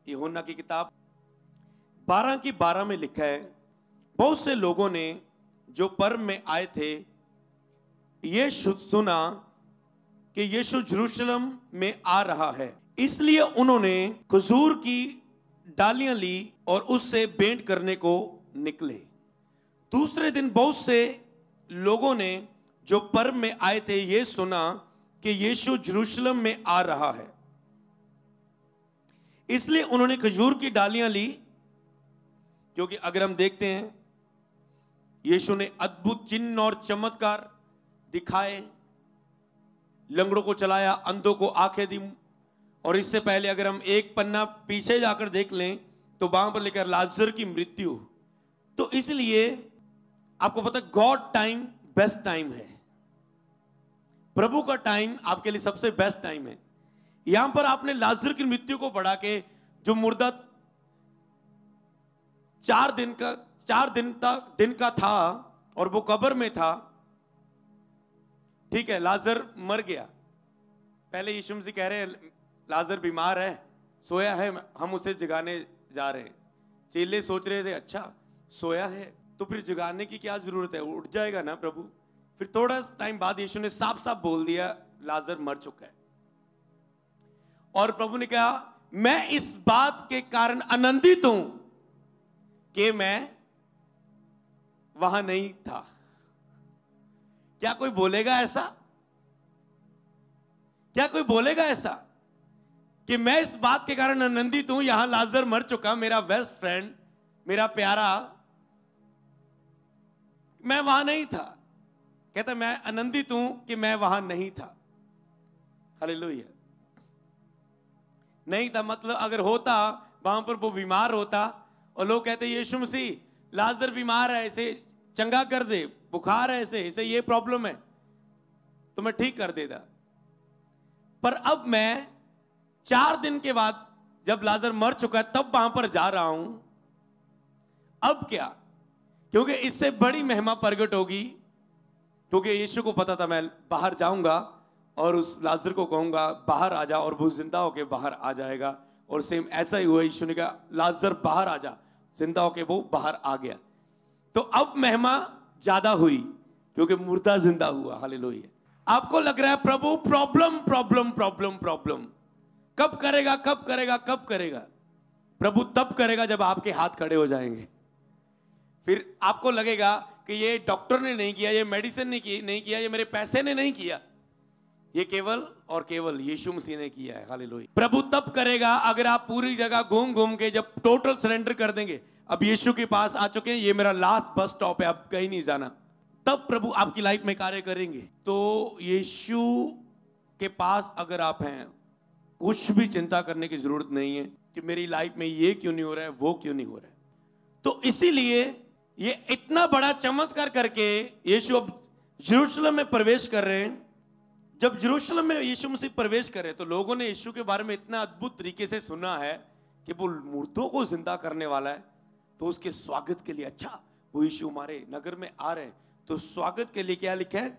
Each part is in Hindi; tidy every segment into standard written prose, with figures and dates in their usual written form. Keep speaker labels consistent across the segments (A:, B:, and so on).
A: यूहन्ना की किताब 12 की 12 में लिखा है, बहुत से लोगों ने जो पर्व में आए थे ये सुना कि यीशु यरूशलेम में आ रहा है, इसलिए उन्होंने खजूर की डालियां ली और उससे भेंट करने को निकले। दूसरे दिन बहुत से लोगों ने जो पर्व में आए थे ये सुना कि यीशु यरूशलेम में आ रहा है, इसलिए उन्होंने खजूर की डालियां ली। क्योंकि अगर हम देखते हैं यीशु ने अद्भुत चिन्ह और चमत्कार दिखाए, लंगड़ों को चलाया, अंधों को आंखें दी। और इससे पहले अगर हम एक पन्ना पीछे जाकर देख लें तो वहां पर लिखा लाजर की मृत्यु। तो इसलिए आपको पता है गॉड टाइम बेस्ट टाइम है, प्रभु का टाइम आपके लिए सबसे बेस्ट टाइम है। यहां पर आपने लाजर की मृत्यु को बढ़ा के, जो मुर्दा 4 दिन का था और वो कब्र में था, ठीक है, लाजर मर गया। पहले यीशु मसीह कह रहे हैं लाजर बीमार है, सोया है, हम उसे जगाने जा रहे हैं। चेले सोच रहे थे अच्छा सोया है तो फिर जगाने की क्या जरूरत है, उठ जाएगा ना प्रभु। फिर थोड़ा टाइम बाद यीशु ने साफ साफ बोल दिया लाजर मर चुका है। और प्रभु ने कहा मैं इस बात के कारण आनंदित हूं कि मैं वहां नहीं था। क्या कोई बोलेगा ऐसा? क्या कोई बोलेगा ऐसा कि मैं इस बात के कारण आनंदित हूं यहां लाजर मर चुका, मेरा बेस्ट फ्रेंड, मेरा प्यारा, मैं वहां नहीं था। कहता मैं आनंदित हूं कि मैं वहां नहीं था। हालेलुया। नहीं था मतलब अगर होता वहां पर वो बीमार होता और लोग कहते यीशु मसीह लाजर बीमार है, इसे चंगा कर दे, बुखार है, इसे ये प्रॉब्लम है, तो मैं ठीक कर देता। पर अब मैं 4 दिन के बाद जब लाजर मर चुका है तब वहां पर जा रहा हूं। अब क्या? क्योंकि इससे बड़ी महिमा प्रगट होगी। क्योंकि यीशु को पता था मैं बाहर जाऊंगा और उस लाजर को कहूंगा बाहर आ जा, और वो जिंदा होके बाहर आ जाएगा। और सेम ऐसा ही हुआ, यीशु ने कहा लाजर बाहर आ जा, जिंदा होके वो बाहर आ गया। तो अब महिमा ज्यादा हुई क्योंकि मुर्दा जिंदा हुआ। हालेलुया। आपको लग रहा है प्रभु प्रॉब्लम प्रॉब्लम प्रॉब्लम प्रॉब्लम कब करेगा, कब करेगा, कब करेगा? प्रभु तब करेगा जब आपके हाथ खड़े हो जाएंगे। फिर आपको लगेगा कि ये डॉक्टर ने नहीं किया, ये मेडिसिन ने नहीं किया, ये मेरे पैसे ने नहीं किया, ये केवल और केवल यीशु मसीह ने किया है। हालेलुया। प्रभु तब करेगा अगर आप पूरी जगह घूम घूम के जब टोटल सरेंडर कर देंगे, अब यीशु के पास आ चुके हैं, ये मेरा लास्ट बस स्टॉप है, अब कहीं नहीं जाना, तब प्रभु आपकी लाइफ में कार्य करेंगे। तो यीशु के पास अगर आप हैं, कुछ भी चिंता करने की जरूरत नहीं है कि मेरी लाइफ में ये क्यों नहीं हो रहा है, वो क्यों नहीं हो रहा है। तो इसीलिए ये इतना बड़ा चमत्कार करके यीशु अब यरूशलेम में प्रवेश कर रहे हैं। जब यरूशलेम में यीशु मसीह प्रवेश कर रहे हैं तो लोगों ने यीशु के बारे में इतना अद्भुत तरीके से सुना है कि वो मुर्दों को जिंदा करने वाला है। तो उसके स्वागत के लिए, अच्छा वो यीशु हमारे नगर में आ रहे हैं, तो स्वागत के लिए क्या लिखा है,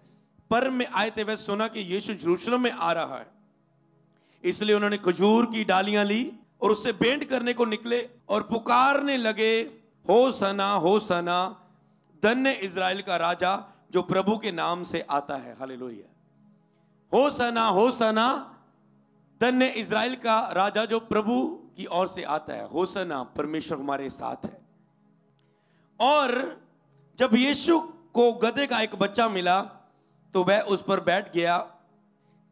A: पर्व में आए थे वह सुना कि यीशु यरूशलेम में आ रहा है, इसलिए उन्होंने खजूर की डालियां ली और उससे भेंट करने को निकले और पुकारने लगे होसना होसना, धन्य इजराइल का राजा जो प्रभु के नाम से आता है। हालेलुया। होसना होसना, धन्य इजराइल का राजा जो प्रभु की ओर से आता है। होसना, परमेश्वर हमारे साथ है। और जब यीशु को गधे का एक बच्चा मिला तो वह उस पर बैठ गया,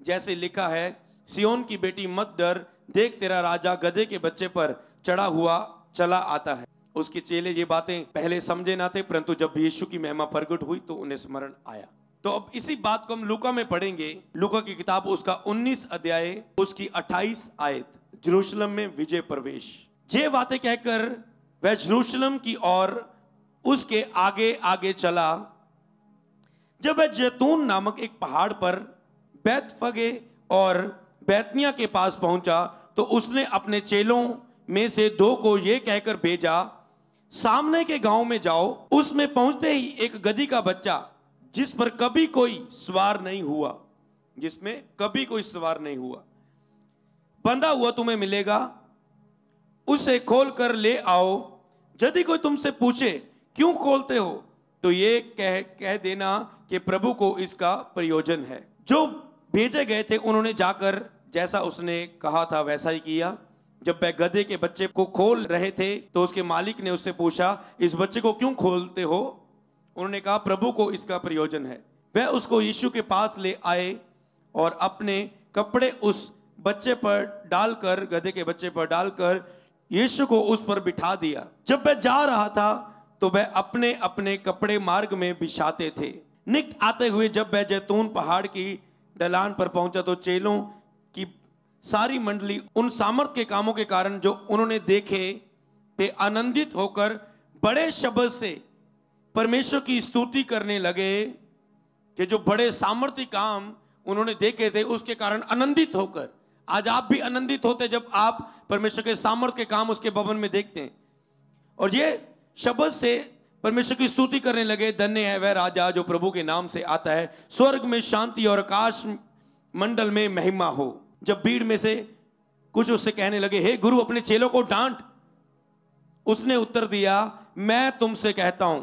A: जैसे लिखा है, सियोन की बेटी मत डर, देख तेरा राजा गधे के बच्चे पर चढ़ा हुआ चला आता है। उसके चेले ये बातें पहले समझे ना थे, परंतु जब यीशु की महिमा प्रगट हुई तो उन्हें स्मरण आया। तो अब इसी बात को हम लूका में पढ़ेंगे। लूका की किताब उसका 19 अध्याय उसकी 28 आयत, यरूशलेम में विजय प्रवेश। ये बातें कहकर वह यरूशलेम की ओर उसके आगे आगे चला। जब वह जैतून नामक एक पहाड़ पर बैतफगे और बैतनिया के पास पहुंचा तो उसने अपने चेलों में से 2 को यह कहकर भेजा, सामने के गांव में जाओ। उसमें पहुंचते ही एक गधी का बच्चा जिस पर कभी कोई सवार नहीं हुआ, जिसमें कभी कोई सवार नहीं हुआ, बंधा हुआ तुम्हें मिलेगा, उसे खोल कर ले आओ। यदि कोई तुमसे पूछे क्यों खोलते हो, तो ये कह देना कि प्रभु को इसका प्रयोजन है। जो भेजे गए थे उन्होंने जाकर जैसा उसने कहा था वैसा ही किया। जब वह गधे के बच्चे को खोल रहे थे तो उसके मालिक ने उससे पूछा, इस बच्चे को क्यों खोलते हो? उन्होंने कहा, प्रभु को इसका प्रयोजन है। वह उसको यीशु के पास ले आए और अपने कपड़े उस बच्चे पर डालकर, गधे के बच्चे पर डालकर यीशु को उस पर बिठा दिया। जब वह जा रहा था तो वह अपने अपने कपड़े मार्ग में बिछाते थे। निकट आते हुए जब वह जैतून पहाड़ की ढलान पर पहुंचा तो चेलों की सारी मंडली उन सामर्थ के कामों के कारण जो उन्होंने देखे थे आनंदित होकर बड़े शब्द से परमेश्वर की स्तुति करने लगे। कि जो बड़े सामर्थ्य काम उन्होंने देखे थे उसके कारण आनंदित होकर, आज आप भी आनंदित होते जब आप परमेश्वर के सामर्थ्य के काम उसके भवन में देखते हैं। और ये शब्द से परमेश्वर की स्तुति करने लगे, धन्य है वह राजा जो प्रभु के नाम से आता है, स्वर्ग में शांति और आकाश मंडल में महिमा हो। जब भीड़ में से कुछ उससे कहने लगे, हे गुरु अपने चेलों को डांट, उसने उत्तर दिया, मैं तुमसे कहता हूं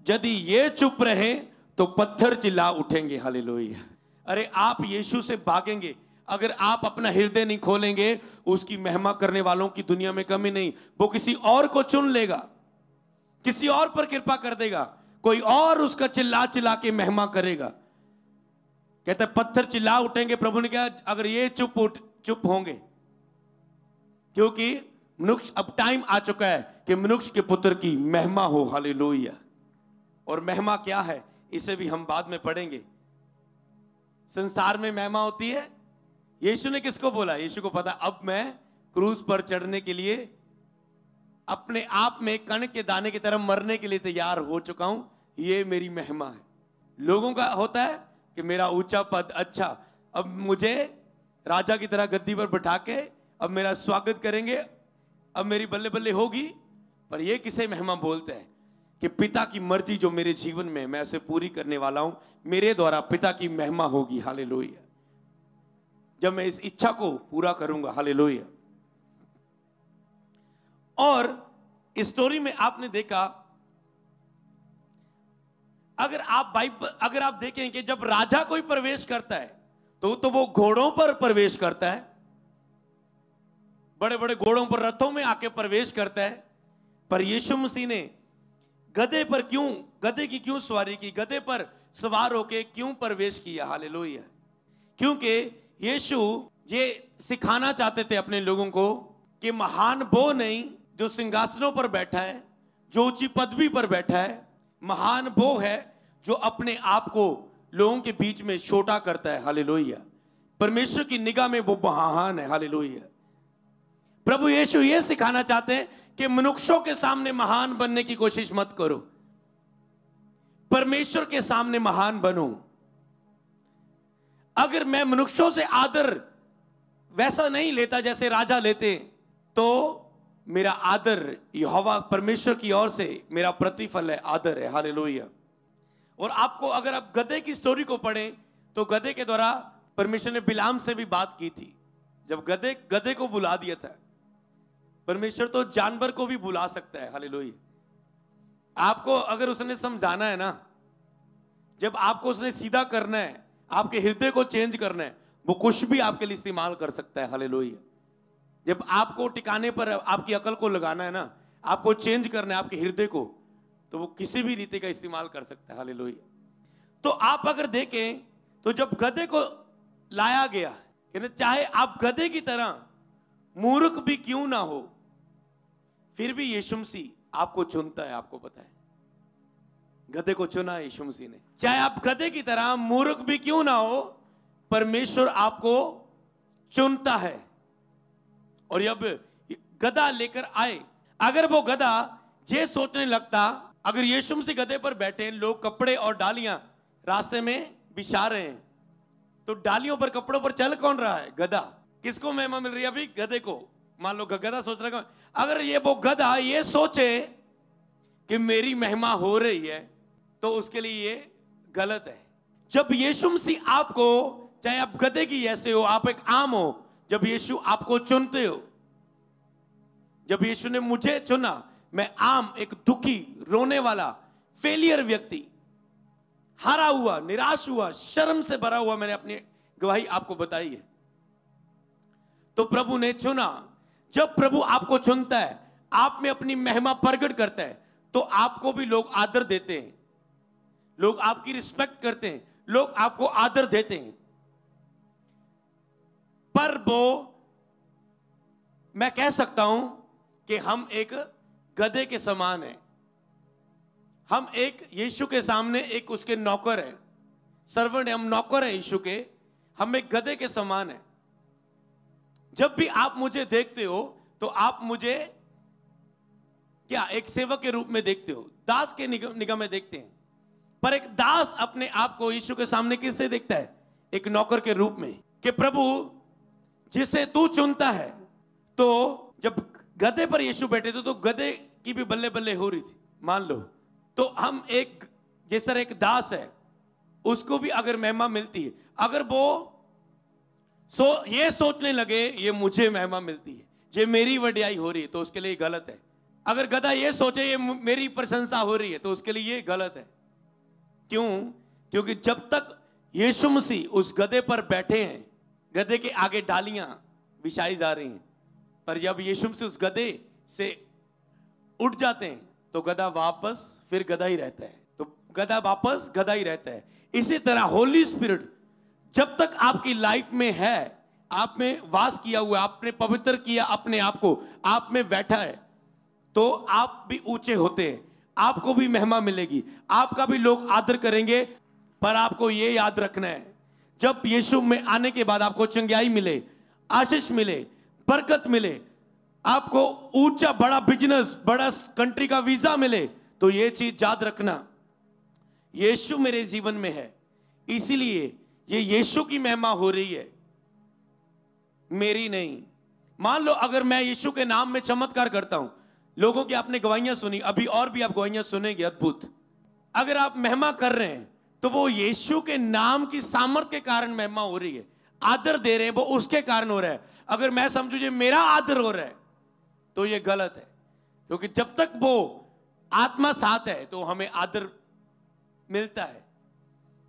A: यदि ये चुप रहे तो पत्थर चिल्ला उठेंगे। हालेलुया। अरे आप यीशु से भागेंगे अगर आप अपना हृदय नहीं खोलेंगे। उसकी महिमा करने वालों की दुनिया में कमी नहीं। वो किसी और को चुन लेगा, किसी और पर कृपा कर देगा, कोई और उसका चिल्ला चिल्ला के महिमा करेगा। कहता है पत्थर चिल्ला उठेंगे। प्रभु ने कहा अगर ये चुप होंगे, क्योंकि मनुष्य, अब टाइम आ चुका है कि मनुष्य के पुत्र की महिमा हो। हालेलुया। और महिमा क्या है इसे भी हम बाद में पढ़ेंगे। संसार में महिमा होती है। यीशु ने किसको बोला? यीशु को पता, अब मैं क्रूस पर चढ़ने के लिए अपने आप में कण के दाने की तरह मरने के लिए तैयार हो चुका हूं। ये मेरी महिमा है। लोगों का होता है कि मेरा ऊंचा पद, अच्छा अब मुझे राजा की तरह गद्दी पर बैठा के अब मेरा स्वागत करेंगे, अब मेरी बल्ले बल्ले होगी। पर ये किसे महिमा बोलते हैं? कि पिता की मर्जी जो मेरे जीवन में मैं उसे पूरी करने वाला हूं, मेरे द्वारा पिता की महिमा होगी। हालेलुया। जब मैं इस इच्छा को पूरा करूंगा। हालेलुया। और इस स्टोरी में आपने देखा, अगर आप देखें कि जब राजा कोई प्रवेश करता है तो वो घोड़ों पर प्रवेश करता है, बड़े बड़े घोड़ों पर, रथों में आके प्रवेश करता है। पर यीशु मसीह ने गधे की क्यों सवारी की, गधे पर सवार होके क्यों प्रवेश किया? हालेलुया। क्योंकि यीशु ये सिखाना चाहते थे अपने लोगों को कि महान वो नहीं जो सिंहासनों पर बैठा है, जो ऊंची पदवी पर बैठा है। महान वो है जो अपने आप को लोगों के बीच में छोटा करता है। हालेलुया। परमेश्वर की निगाह में वो महान है। हालेलुया। प्रभु यीशु ये सिखाना चाहते हैं कि मनुष्यों के सामने महान बनने की कोशिश मत करो, परमेश्वर के सामने महान बनो। अगर मैं मनुष्यों से आदर वैसा नहीं लेता जैसे राजा लेते, तो मेरा आदर यहोवा परमेश्वर की ओर से मेरा प्रतिफल है, आदर है। हालेलुया। और आपको, अगर आप गधे की स्टोरी को पढ़ें तो गधे के द्वारा परमेश्वर ने बिलाम से भी बात की थी। जब गधे को बुला दिया था, परमेश्वर तो जानवर को भी बुला सकता है। हालेलुया। आपको अगर उसने समझाना है ना, जब आपको उसने सीधा करना है, आपके हृदय को चेंज करना है, वो कुछ भी आपके लिए इस्तेमाल कर सकता है। हालेलुया। जब आपको टिकाने पर आपकी अकल को लगाना है ना, आपको चेंज करना है आपके हृदय को, तो वो किसी भी रीति का इस्तेमाल कर सकता है। हालेलुया। तो आप अगर देखें तो जब गधे को लाया गया, चाहे आप गधे की तरह मूर्ख भी क्यों ना हो, फिर भी यीशु मसीह आपको चुनता है। आपको पता है, गधे को चुना है यीशु मसीह ने। चाहे आप गधे की तरह मूर्ख भी क्यों ना हो, परमेश्वर आपको चुनता है। और जब गधा लेकर आए, अगर वो गधा ये सोचने लगता, अगर यीशु मसीह गधे पर बैठे, लोग कपड़े और डालियां रास्ते में बिछा रहे हैं, तो डालियों पर कपड़ों पर चल कौन रहा है? गधा। किसको महिमा मिल रही है अभी? गधे को। मान लो गधा सोच रहा है, अगर ये वो गधा ये सोचे कि मेरी महिमा हो रही है, तो उसके लिए ये गलत है। जब यीशु मसीह आपको, चाहे आप गधे की जैसे हो, आप एक आम हो, जब यीशु आपको चुनते हो, जब यीशु ने मुझे चुना, मैं आम एक दुखी, रोने वाला, फेलियर व्यक्ति, हारा हुआ, निराश हुआ, शर्म से भरा हुआ, मैंने अपनी गवाही आपको बताई है। तो प्रभु ने चुना। जब प्रभु आपको चुनता है, आप में अपनी महिमा प्रकट करता है, तो आपको भी लोग आदर देते हैं, लोग आपकी रिस्पेक्ट करते हैं, लोग आपको आदर देते हैं। पर वो मैं कह सकता हूं कि हम एक गधे के समान हैं। हम एक यीशु के सामने एक उसके नौकर हैं, सर्वेंट है, हम नौकर हैं यीशु के, हम एक गधे के समान हैं। जब भी आप मुझे देखते हो तो आप मुझे क्या एक सेवक के रूप में देखते हो, दास के निगाह में देखते हैं। पर एक दास अपने आप को यीशु के सामने किससे देखता है? एक नौकर के रूप में। कि प्रभु जिसे तू चुनता है, तो जब गधे पर यीशु बैठे थे तो गधे की भी बल्ले बल्ले हो रही थी, मान लो। तो हम एक, जिस तरह एक दास है, उसको भी अगर महिमा मिलती है, अगर वो ये सोचने लगे ये मुझे महिमा मिलती है, ये मेरी वडियाई हो रही है, तो उसके लिए गलत है। अगर गधा ये सोचे ये मेरी प्रशंसा हो रही है, तो उसके लिए ये गलत है। क्यों? क्योंकि जब तक यीशु मसीह उस गधे पर बैठे हैं, गधे के आगे डालियां बिछाई जा रही हैं, पर जब यीशु मसीह उस गधे से उठ जाते हैं तो गधा वापस फिर गधा ही रहता है, तो गधा वापस गधा ही रहता है। इसी तरह होली स्पिरिट जब तक आपकी लाइफ में है, आप में वास किया हुआ, आपने पवित्र किया अपने आप को, आप में बैठा है, तो आप भी ऊंचे होते हैं, आपको भी महिमा मिलेगी, आपका भी लोग आदर करेंगे। पर आपको ये याद रखना है, जब यीशु में आने के बाद आपको चंगाई मिले, आशीष मिले, बरकत मिले, आपको ऊंचा बड़ा बिजनेस, बड़ा कंट्री का वीजा मिले, तो ये चीज याद रखना, यीशु मेरे जीवन में है, इसीलिए ये यीशु की महिमा हो रही है, मेरी नहीं। मान लो अगर मैं यीशु के नाम में चमत्कार करता हूं, लोगों की आपने गवाहियां सुनी, अभी और भी आप गवाहियां सुनेंगे अद्भुत। अगर आप महिमा कर रहे हैं तो वो यीशु के नाम की सामर्थ के कारण महिमा हो रही है, आदर दे रहे हैं, वो उसके कारण हो रहा है। अगर मैं समझू ये मेरा आदर हो रहा है तो ये गलत है, क्योंकि जब तक वो आत्मा साथ है तो हमें आदर मिलता है।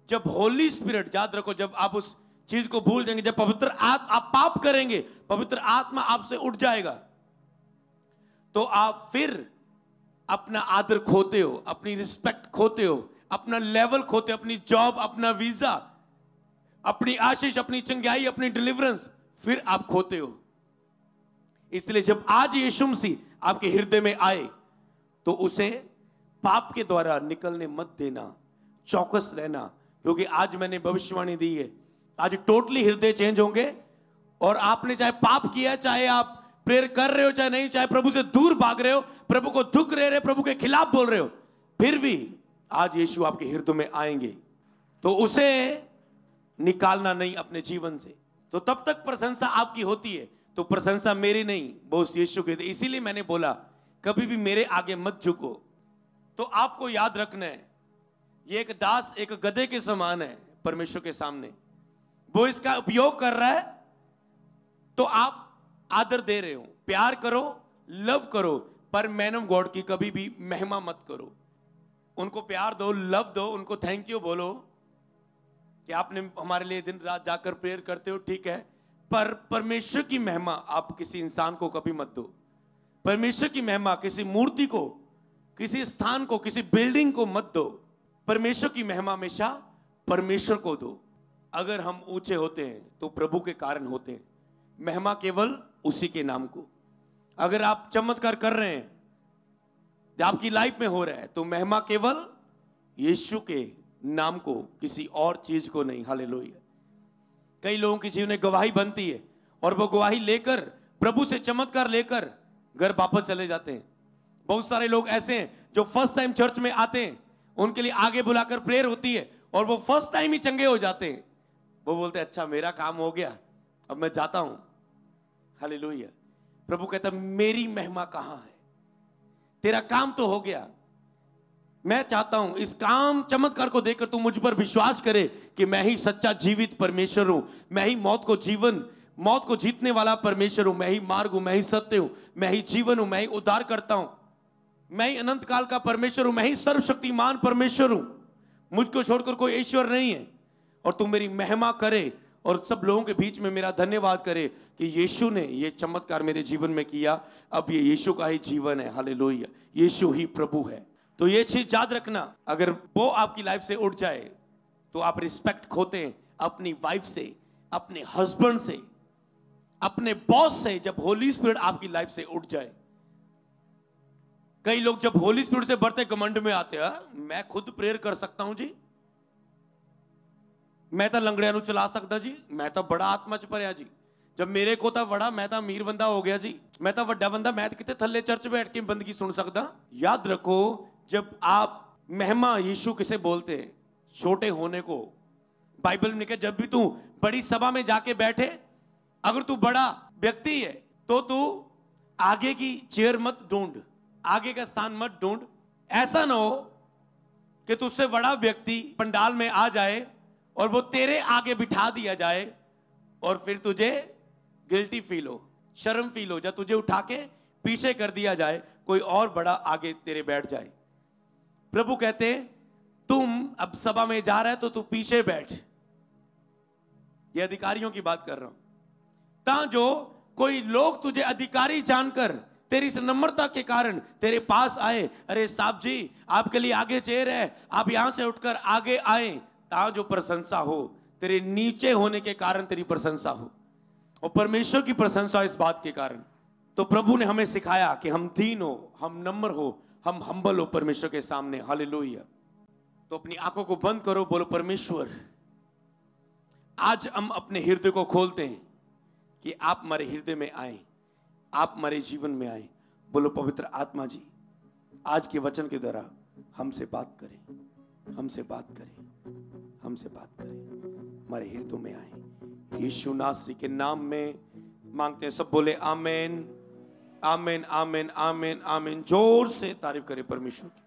A: जब होली स्पिरिट, याद रखो, जब आप उस चीज को भूल जाएंगे, जब पवित्र आप पाप करेंगे, पवित्र आत्मा आपसे उठ जाएगा, तो आप फिर अपना आदर खोते हो, अपनी रिस्पेक्ट खोते हो, अपना लेवल खोते हो, अपनी जॉब, अपना वीजा, अपनी आशीष, अपनी चंगाई, अपनी डिलीवरेंस, फिर आप खोते हो। इसलिए जब आज यीशु मसीह आपके हृदय में आए तो उसे पाप के द्वारा निकलने मत देना, चौकस रहना, क्योंकि आज मैंने भविष्यवाणी दी है, आज टोटली हृदय चेंज होंगे। और आपने चाहे पाप किया, चाहे आप प्रेयर कर रहे हो चाहे नहीं, चाहे प्रभु से दूर भाग रहे हो, प्रभु को दुख रहे रहे, प्रभु के खिलाफ बोल रहे हो, फिर भी आज यीशु आपके हृदय में आएंगे, तो उसे निकालना नहीं अपने जीवन से। तो तब तक प्रशंसा आपकी होती है, तो प्रशंसा मेरी नहीं, वो उस यीशु की। इसीलिए मैंने बोला कभी भी मेरे आगे मत झुको। तो आपको याद रखना है, ये एक दास एक गधे के समान है परमेश्वर के सामने, वो इसका उपयोग कर रहा है तो आप आदर दे रहे हो, प्यार करो, लव करो, पर मैन ऑफ गॉड की कभी भी महिमा मत करो। उनको प्यार दो, लव दो, उनको थैंक यू बोलो कि आपने हमारे लिए दिन रात जाकर प्रेयर करते हो, ठीक है, पर परमेश्वर की महिमा आप किसी इंसान को कभी मत दो। परमेश्वर की महिमा किसी मूर्ति को, किसी स्थान को, किसी बिल्डिंग को मत दो। परमेश्वर की महिमा हमेशा परमेश्वर को दो। अगर हम ऊंचे होते हैं तो प्रभु के कारण होते हैं, महिमा केवल उसी के नाम को। अगर आप चमत्कार कर रहे हैं, आपकी लाइफ में हो रहा है, तो महिमा केवल यीशु के नाम को, किसी और चीज को नहीं। हालेलुया। कई लोगों की जीवन में गवाही बनती है और वो गवाही लेकर, प्रभु से चमत्कार लेकर घर वापस चले जाते हैं। बहुत सारे लोग ऐसे हैं जो फर्स्ट टाइम चर्च में आते हैं, उनके लिए आगे बुलाकर प्रेयर होती है और वो फर्स्ट टाइम ही चंगे हो जाते हैं। वो बोलते हैं अच्छा मेरा काम हो गया, अब मैं जाता हूं। हालेलुया। प्रभु कहता मेरी महिमा कहां है? तेरा काम तो हो गया, मैं चाहता हूं इस काम चमत्कार को देखकर तू मुझ पर विश्वास करे कि मैं ही सच्चा जीवित परमेश्वर हूं, मैं ही मौत को जीवन, मौत को जीतने वाला परमेश्वर हूं, मैं ही मार्ग हूं, मैं ही सत्य हूं, मैं ही जीवन हूं, मैं ही उद्धार करता हूं, मैं ही अनंत काल का परमेश्वर हूं, मैं ही सर्वशक्तिमान परमेश्वर हूं, मुझको छोड़कर कोई ईश्वर नहीं है। और तू मेरी महिमा करे और सब लोगों के बीच में मेरा धन्यवाद करे कि यीशु ने ये चमत्कार मेरे जीवन में किया। अब ये यीशु का ही जीवन है। हालेलुया, यीशु ही प्रभु है। तो ये चीज याद रखना, अगर वो आपकी लाइफ से उठ जाए तो आप रिस्पेक्ट खोते हैं अपनी वाइफ से, अपने हस्बैंड से, अपने बॉस से। जब होली स्पिरिट आपकी लाइफ से उठ जाए, कई लोग जब होली स्पिरिट से बढ़ते घमंड में आते हैं, मैं खुद प्रेयर कर सकता हूं जी, मैं तो लंगड़िया नु चला सकता जी, मैं तो बड़ा आत्मा च भरिया जी, जब मेरे को तो बड़ा, मैं तो अमीर बंदा हो गया जी, मैं तो वड्डा बंदा, मैं तो कितने थल्ले चर्च बैठ के बंदगी सुन सकता। याद रखो, जब आप महिमा यीशु किसे बोलते हैं, छोटे होने को। बाइबल में कहा जब भी तू बड़ी सभा में जाके बैठे, अगर तू बड़ा व्यक्ति है तो तू आगे की चेयर मत ढूंढ, आगे का स्थान मत ढूंढ। ऐसा ना हो कि तुझसे बड़ा व्यक्ति पंडाल में आ जाए और वो तेरे आगे बिठा दिया जाए और फिर तुझे गिल्टी फील हो, शर्म फील हो, जब तुझे उठा के पीछे कर दिया जाए, कोई और बड़ा आगे तेरे बैठ जाए। प्रभु कहते हैं तुम अब सभा में जा रहा है तो तू पीछे बैठ। ये अधिकारियों की बात कर रहा हूं। ता जो कोई लोग तुझे अधिकारी जानकर तेरी इस नम्रता के कारण तेरे पास आए, अरे साहब जी आपके लिए आगे चेयर है, आप यहां से उठकर आगे आए, ता जो प्रशंसा हो, तेरे नीचे होने के कारण तेरी प्रशंसा हो और परमेश्वर की प्रशंसा इस बात के कारण। तो प्रभु ने हमें सिखाया कि हम दीन हो, हम नम्र हो, हम हम्बल हो परमेश्वर के सामने। हालेलुया। तो अपनी आंखों को बंद करो, बोलो परमेश्वर आज हम अपने हृदय को खोलते हैं कि आप हमारे हृदय में आए, आप हमारे जीवन में आए। बोलो पवित्र आत्मा जी आज के वचन के द्वारा हमसे बात करें, हमसे बात करें, हमसे बात करें, हमारे हृदय में आए। यीशु नासरी के नाम में मांगते हैं, सब बोले आमीन, आमीन, आमीन, आमीन, आमीन। जोर से तारीफ करें परमेश्वर की।